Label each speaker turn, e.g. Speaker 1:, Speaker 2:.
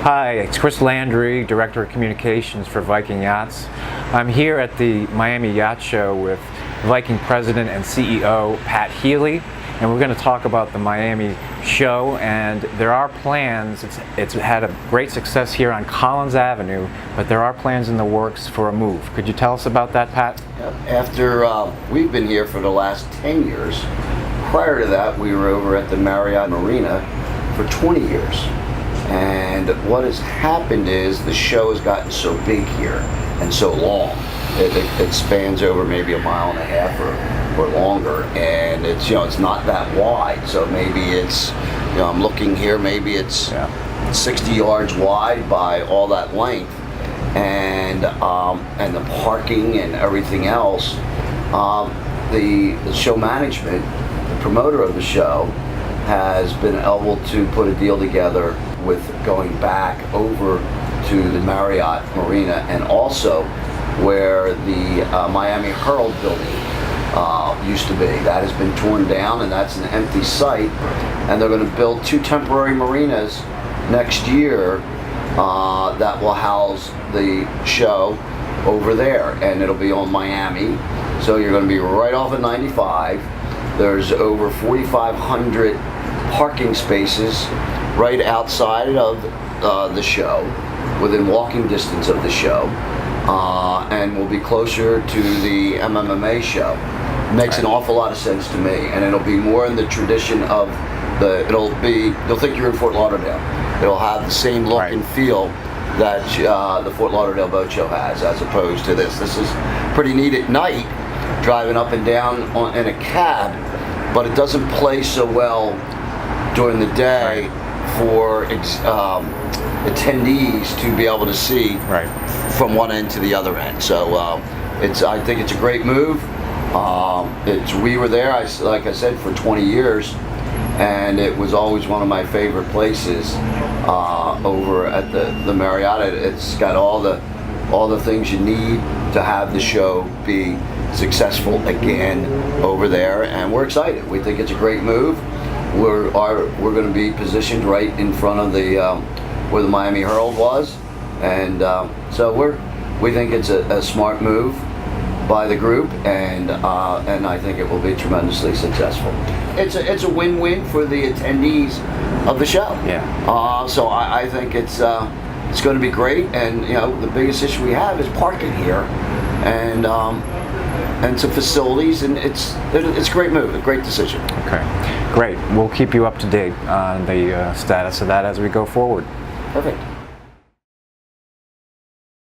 Speaker 1: Hi, it's Chris Landry, Director of Communications for Viking Yachts. I'm here at the Miami Yacht Show with Viking President and CEO Pat Healey, and we're going to talk about the Miami show. And there are plans, it's had a great success here on Collins Avenue, but there are plans in the works for a move. Could you tell us about that, Pat?
Speaker 2: After we've been here for the last 10 years. Prior to that, we were over at the Marriott Marina for 20 years. And what has happened is the show has gotten so big here and so long. It spans over maybe 1.5 miles or longer, and it's it's not that wide. So maybe it's I'm looking here, maybe it's 60 yards wide by all that length, and the parking and everything else. The show management, the promoter of the show, has been able to put a deal together with going back over to the Marriott Marina, and also where the Miami Herald building used to be. That has been torn down, and that's an empty site, and they're going to build 2 temporary marinas next year that will house the show over there, and it'll be on Miami. So you're going to be right off of 95. There's over 4,500 parking spaces right outside of the show, within walking distance of the show, and will be closer to the MMA show. Makes an awful lot of sense to me, and it'll be more in the tradition of they'll think you're in Fort Lauderdale. It'll have the same look and feel that the Fort Lauderdale Boat Show has, as opposed to this. This is pretty neat at night, driving up and down in a cab, but it doesn't play so well during the day for attendees to be able to see from one end to the other end. So I think it's a great move. We were there, like I said, for 20 years, and it was always one of my favorite places over at the Marriott. It's got all the things you need to have the show be successful again over there, and we're excited. We think it's a great move. We're going to be positioned right in front of the where the Miami Herald was, and so we think it's a smart move by the group, and I think it will be tremendously successful. It's a win-win for the attendees of the show. So I think it's going to be great, and the biggest issue we have is parking here, and some facilities, and it's a great move, a great decision.
Speaker 1: Okay, great. We'll keep you up to date on the status of that as we go forward.
Speaker 2: Perfect.